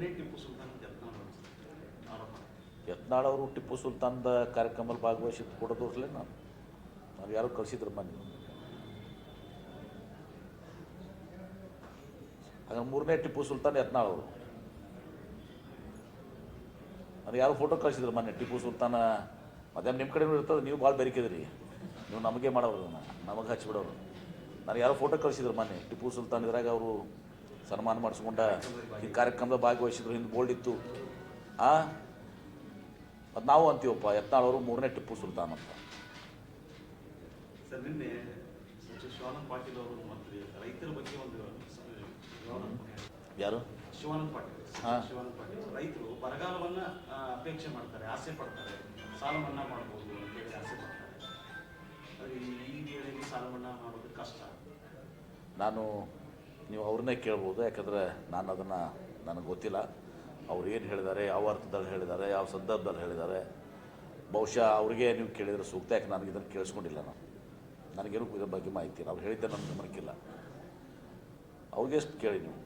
ಇದನ್ನೇ ಟಿಪ್ಪು ಸುಲ್ತಾನ್ ಯತ್ನಾಳ್ ಆರೋಪ. ಯತ್ನಾಳ್ ಅವರು ಟಿಪ್ಪು ಸುಲ್ತಾನ್ದ ಕಾರ್ಯಕ್ರಮದಲ್ಲಿ ಭಾಗವಹಿಸಿದ್ದು ಕೂಡ ತೋರಿಸಲೇ ನಾನು ಯಾರು ಕಳಿಸಿದ್ರು ಮನೆ. ಹಾಗೆ ಮೂರನೇ ಟಿಪ್ಪು ಸುಲ್ತಾನ್ ಯತ್ನಾಳ್ ಅವರು ನನಗೆ ಯಾರು ಫೋಟೋ ಕಳಿಸಿದ್ರು ಮೊನ್ನೆ. ಟಿಪ್ಪು ಸುಲ್ತಾನ ಮಧ್ಯಾಹ್ನ ನಿಮ್ಮ ಕಡೆನೂ ಇರ್ತದೆ, ನೀವು ಭಾಳ ಬೆರಿಕಿದ್ರಿ, ನೀವು ನಮಗೆ ಮಾಡೋರು, ನಮಗೆ ಹಚ್ಚಿಬಿಡೋರು. ನನಗೆ ಯಾರೋ ಫೋಟೋ ಕಳಿಸಿದ್ರು ಮೊನ್ನೆ. ಟಿಪ್ಪು ಸುಲ್ತಾನ್ ಇದ್ರಾಗ ಅವರು ಸನ್ಮಾನ ಮಾಡಿಸ್ಕೊಂಡ ಈ ಕಾರ್ಯಕ್ರಮದ ಭಾಗವಹಿಸಿದ್ರು, ಹಿಂದೆ ಬೋಲ್ಡ್ ಇತ್ತು. ಅದು ನಾವು ಅಂತೀವಪ್ಪ, ಯತ್ನಾಳ್ ಅವರು ಮೂರನೇ ಟಿಪ್ಪು ಸುಲ್ತಾನ್ ಅಂತ. ಸರ್, ನಿನ್ನೆ ಸಚಿವ ಶಿವಾನಂದ ಪಾಟೀಲ್ ಅವರು ಮಂತ್ರಿ ರೈತರ ಬಗ್ಗೆ ಒಂದು ಯಾರು ಶಿವಾನಂದ ಪಾಟೀಲ್ ರೈತರು ಬರಗಾಲವನ್ನ ಅಪೇಕ್ಷೆ ಮಾಡ್ತಾರೆ, ಆಸೆ ಪಡ್ತಾರೆ, ಸಾಲ ಮನ್ನಾ ಮಾಡ್ಬೋದು ಅಂತೇಳಿ ಆಸೆ ಪಡ್ತಾರೆ. ಈ ವೇಳೆಯಲ್ಲಿ ಸಾಲ ಮನ್ನಾ ಮಾಡೋದು ಕಷ್ಟ. ನೀವು ಅವ್ರನ್ನೇ ಕೇಳ್ಬೋದು, ಯಾಕಂದರೆ ನಾನು ಅದನ್ನು ನನಗೆ ಗೊತ್ತಿಲ್ಲ. ಅವ್ರು ಏನು ಹೇಳಿದ್ದಾರೆ, ಯಾವ ಅರ್ಥದಲ್ಲಿ ಹೇಳಿದ್ದಾರೆ, ಯಾವ ಸಂದರ್ಭದಲ್ಲಿ ಹೇಳಿದ್ದಾರೆ, ಬಹುಶಃ ಅವ್ರಿಗೆ ನೀವು ಕೇಳಿದರೆ ಸೂಕ್ತ. ಯಾಕೆ ನನಗೆ ಇದನ್ನು ಕೇಳಿಸ್ಕೊಂಡಿಲ್ಲ, ನನಗೇನು ಇದ್ರ ಬಗ್ಗೆ ಮಾಹಿತಿ ಇಲ್ಲ. ಅವ್ರು ಹೇಳಿದ್ದೆ ನನಗೆ ಗಮನಕ್ಕಿಲ್ಲ. ಅವ್ರಿಗೆ ಎಷ್ಟು ಕೇಳಿ ನೀವು.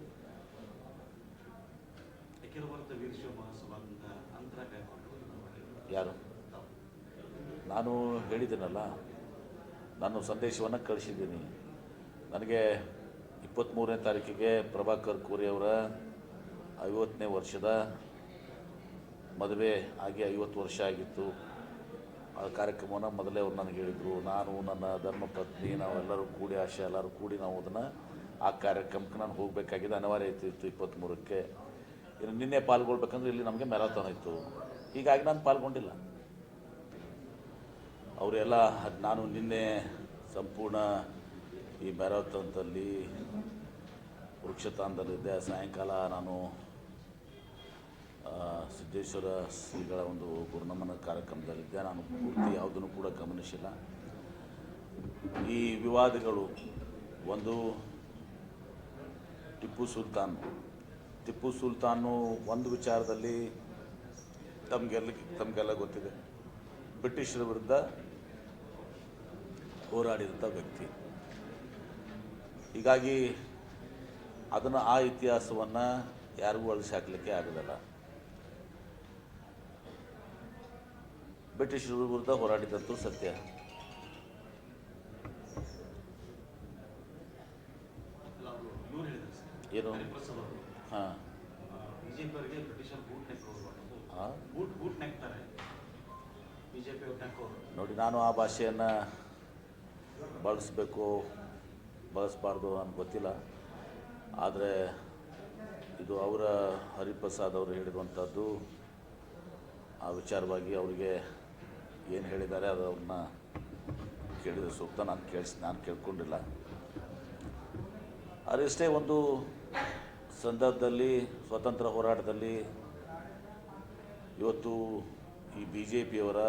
ಯಾರು? ನಾನು ಹೇಳಿದ್ದೀನಲ್ಲ, ನಾನು ಸಂದೇಶವನ್ನು ಕಳಿಸಿದ್ದೀನಿ. ನನಗೆ 23ನೇ ತಾರೀಕಿಗೆ ಪ್ರಭಾಕರ್ ಕೋರೆ ಅವರ 50ನೇ ವರ್ಷದ ಮದುವೆ ಆಗಿ 50 ವರ್ಷ ಆಗಿತ್ತು. ಆ ಕಾರ್ಯಕ್ರಮವನ್ನು ಮೊದಲೇ ಅವ್ರು ನನಗೆ ಹೇಳಿದರು. ನಾನು, ನನ್ನ ಧರ್ಮಪತ್ನಿ, ನಾವೆಲ್ಲರೂ ಕೂಡಿ, ಆಶೆ ಎಲ್ಲರೂ ಕೂಡಿ ನಾವು ಅದನ್ನು ಆ ಕಾರ್ಯಕ್ರಮಕ್ಕೆ ನಾನು ಹೋಗಬೇಕಾಗಿದೆ, ಅನಿವಾರ್ಯ ಇತ್ತು 23ಕ್ಕೆ. ಇನ್ನು ನಿನ್ನೆ ಪಾಲ್ಗೊಳ್ಬೇಕಂದ್ರೆ ಇಲ್ಲಿ ನಮಗೆ ಮ್ಯಾರಥಾನ್ ಇತ್ತು, ಹೀಗಾಗಿ ನಾನು ಪಾಲ್ಗೊಂಡಿಲ್ಲ. ಅವರೆಲ್ಲ ನಾನು ನಿನ್ನೆ ಸಂಪೂರ್ಣ ಈ ಮ್ಯಾರಥಾನ್ದಲ್ಲಿ ವೃಕ್ಷತಾನದಲ್ಲಿದ್ದೆ. ಸಾಯಂಕಾಲ ನಾನು ಸಿದ್ದೇಶ್ವರ ಶ್ರೀಗಳ ಒಂದು ಗುರುನಮನ ಕಾರ್ಯಕ್ರಮದಲ್ಲಿದ್ದೆ. ನಾನು ಪೂರ್ತಿ ಯಾವುದನ್ನು ಕೂಡ ಗಮನಿಸಿಲ್ಲ. ಈ ವಿವಾದಗಳು ಒಂದು ಟಿಪ್ಪು ಸುಲ್ತಾನು ಒಂದು ವಿಚಾರದಲ್ಲಿ ತಮಗೆಲ್ಲ ಗೊತ್ತಿದೆ, ಬ್ರಿಟಿಷರ ವಿರುದ್ಧ ಹೋರಾಡಿದಂಥ ವ್ಯಕ್ತಿ. ಹೀಗಾಗಿ ಅದನ್ನು ಆ ಇತಿಹಾಸವನ್ನು ಯಾರಿಗೂ ಅಳಿಸಿ ಹಾಕಲಿಕ್ಕೆ ಆಗೋದಿಲ್ಲ. ಬ್ರಿಟಿಷರ ವಿರುದ್ಧ ಹೋರಾಡಿದಂತೂ ಸತ್ಯ. ಏನು? ಹಾಂ, ಬಿಜೆಪಿಯವರಿಗೆ ಬ್ರಿಟಿಷರು ಬೂಟ್ ನೆಕ್ತಾರೆ, ಬಿಜೆಪಿ ನೋಡಿ, ನಾನು ಆ ಭಾಷೆಯನ್ನು ಬಳಸಬೇಕು ಬಳಸಬಾರ್ದು ನನಗೆ ಗೊತ್ತಿಲ್ಲ. ಆದರೆ ಇದು ಅವರ ಹರಿಪ್ರಸಾದ್ ಅವರು ಹೇಳಿರುವಂಥದ್ದು. ಆ ವಿಚಾರವಾಗಿ ಅವರಿಗೆ ಏನು ಹೇಳಿದ್ದಾರೆ ಅದು ಅವ್ರನ್ನ ಕೇಳಿದ ಸೂಕ್ತ. ನಾನು ಕೇಳ್ಕೊಂಡಿಲ್ಲ. ಅದಷ್ಟೇ ಒಂದು ಸಂದರ್ಭದಲ್ಲಿ ಸ್ವಾತಂತ್ರ್ಯ ಹೋರಾಟದಲ್ಲಿ ಇವತ್ತು ಈ BJPಯವರ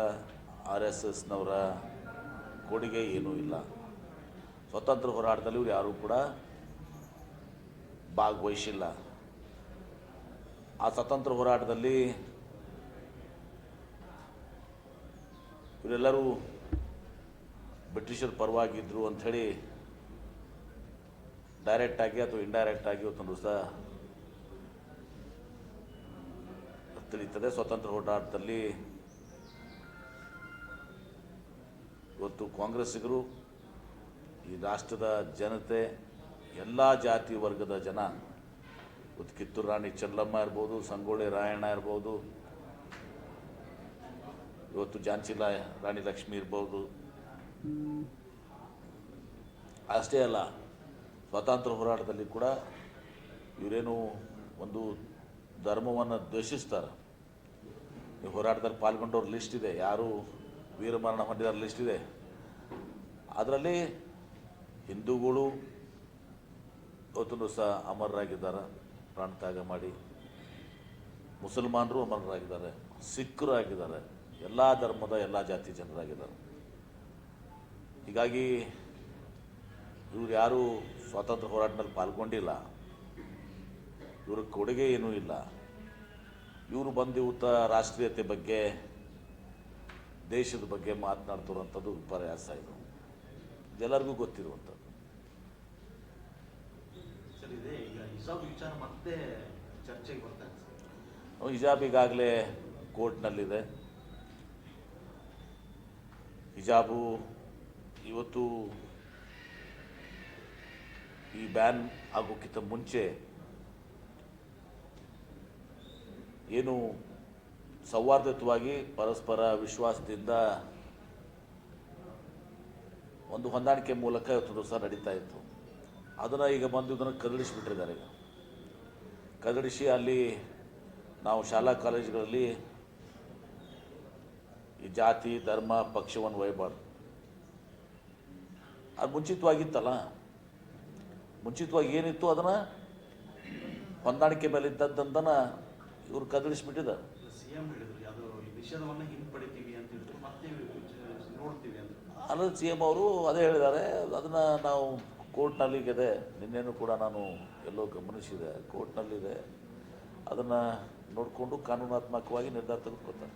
RSSನವರ ಕೊಡುಗೆ ಏನೂ ಇಲ್ಲ. ಸ್ವಾತಂತ್ರ್ಯ ಹೋರಾಟದಲ್ಲಿ ಇವರು ಯಾರೂ ಕೂಡ ಭಾಗವಹಿಸಿಲ್ಲ. ಆ ಸ್ವಾತಂತ್ರ್ಯ ಹೋರಾಟದಲ್ಲಿ ಇವರೆಲ್ಲರೂ ಬ್ರಿಟಿಷರ ಪರವಾಗಿದ್ದರು ಅಂಥೇಳಿ ಡೈರೆಕ್ಟಾಗಿ ಅಥವಾ ಇಂಡೈರೆಕ್ಟಾಗಿ ಇವತ್ತೊಂದು ದಿವಸ ತಿಳಿಯುತ್ತದೆ. ಸ್ವಾತಂತ್ರ್ಯ ಹೋರಾಟದಲ್ಲಿ ಇವತ್ತು ಕಾಂಗ್ರೆಸ್ಸಿಗರು, ಈ ರಾಷ್ಟ್ರದ ಜನತೆ, ಎಲ್ಲ ಜಾತಿ ವರ್ಗದ ಜನ, ಇವತ್ತು ಕಿತ್ತೂರು ರಾಣಿ ಚೆನ್ನಮ್ಮ ಇರ್ಬೋದು, ಸಂಗೊಳ್ಳಿ ರಾಯಣ್ಣ ಇರ್ಬೋದು, ಇವತ್ತು ಝಾನ್ಸಿ ರಾಣಿ ಲಕ್ಷ್ಮಿ ಇರ್ಬೋದು, ಅಷ್ಟೇ ಅಲ್ಲ ಸ್ವಾತಂತ್ರ್ಯ ಹೋರಾಟದಲ್ಲಿ ಕೂಡ ಇವರೇನು ಒಂದು ಧರ್ಮವನ್ನು ದ್ವೇಷಿಸ್ತಾರೆ. ಈ ಹೋರಾಟದಲ್ಲಿ ಪಾಲ್ಗೊಂಡವ್ರ ಲಿಸ್ಟ್ ಇದೆ, ಯಾರು ವೀರಮರಣ ಹೊಂದಿದವ್ರ ಲಿಸ್ಟ್ ಇದೆ. ಅದರಲ್ಲಿ ಹಿಂದೂಗಳು ಇವತ್ತೊಂದು ಸಹ ಅಮರರಾಗಿದ್ದಾರೆ, ಪ್ರಾಣತ್ಯಾಗ ಮಾಡಿ. ಮುಸಲ್ಮಾನರು ಅಮರರಾಗಿದ್ದಾರೆ, ಸಿಖ್ರು ಆಗಿದ್ದಾರೆ, ಎಲ್ಲ ಧರ್ಮದ ಎಲ್ಲ ಜಾತಿ ಜನರಾಗಿದ್ದಾರೆ. ಹೀಗಾಗಿ ಇವರು ಯಾರೂ ಸ್ವಾತಂತ್ರ್ಯ ಹೋರಾಟದಲ್ಲಿ ಪಾಲ್ಗೊಂಡಿಲ್ಲ, ಇವ್ರ ಕೊಡುಗೆ ಏನೂ ಇಲ್ಲ. ಇವರು ಬಂದು ಇವತ್ತು ರಾಷ್ಟ್ರೀಯತೆ ಬಗ್ಗೆ, ದೇಶದ ಬಗ್ಗೆ ಮಾತನಾಡ್ತಿರುವಂಥದ್ದು ವಿಪರ್ಯಾಸ. ಇದೆಲ್ಲರಿಗೂ ಗೊತ್ತಿರುವಂಥದ್ದು. ಸರ್, ಇದೆ ಈಗ ಹಿಜಾಬ್ ವಿಚಾರ ಮತ್ತೆ ಚರ್ಚೆಗೆ ಬರ್ತಾ ಇದೆ. ಹಿಜಾಬ್ ಈಗಾಗಲೇ ಕೋರ್ಟ್ನಲ್ಲಿದೆ. ಹಿಜಾಬು ಇವತ್ತು ಈ ಬ್ಯಾನ್ ಆಗೋಕ್ಕಿಂತ ಮುಂಚೆ ಏನು ಸೌಹಾರ್ದಯುತವಾಗಿ ಪರಸ್ಪರ ವಿಶ್ವಾಸದಿಂದ ಒಂದು ಹೊಂದಾಣಿಕೆ ಮೂಲಕ ಇವತ್ತು ದಿವಸ ನಡೀತಾ ಇತ್ತು. ಅದನ್ನು ಈಗ ಬಂದು ಇದನ್ನು ಕದಡಿಸಿಬಿಟ್ಟಿದ್ದಾರೆ. ಈಗ ಕದಡಿಸಿ ಅಲ್ಲಿ ನಾವು ಶಾಲಾ ಕಾಲೇಜುಗಳಲ್ಲಿ ಈ ಜಾತಿ ಧರ್ಮ ಪಕ್ಷವನ್ನು ಒಯ್ಯಬಾರ್ದು. ಅದು ಮುಂಚಿತವಾಗಿತ್ತಲ್ಲ, ಮುಂಚಿತವಾಗಿ ಏನಿತ್ತು ಅದನ್ನು ಹೊಂದಾಣಿಕೆ ಮೇಲೆ ಇದ್ದದ್ದನ್ನು ಇವರು ಕದಡಿಸಿಬಿಟ್ಟಿದ್ದಾರೆ. ಸಿಎಂ ಹೇಳಿದ್ರು ಅದು ಈ ನಿಷೇಧವನ್ನು ಹಿಂಪಡಿತೀವಿ ಅಂತ ಹೇಳಿದ್ರು, ಮತ್ತೆ ನೋಡ್ತೀವಿ ಅಂತ. ಅಲ್ಲ, ಸಿ ಎಂ ಅವರು ಅದೇ ಹೇಳಿದ್ದಾರೆ. ಅದನ್ನು ನಾವು ಕೋರ್ಟ್ನಲ್ಲಿದೆ, ನಿನ್ನೆನೂ ಕೂಡ ನಾನು ಎಲ್ಲೋ ಗಮನಿಸಿದೆ, ಕೋರ್ಟ್ನಲ್ಲಿದೆ. ಅದನ್ನು ನೋಡಿಕೊಂಡು ಕಾನೂನಾತ್ಮಕವಾಗಿ ನಿರ್ಧಾರ ತೆಗೆದುಕೊಳ್ತಾರೆ.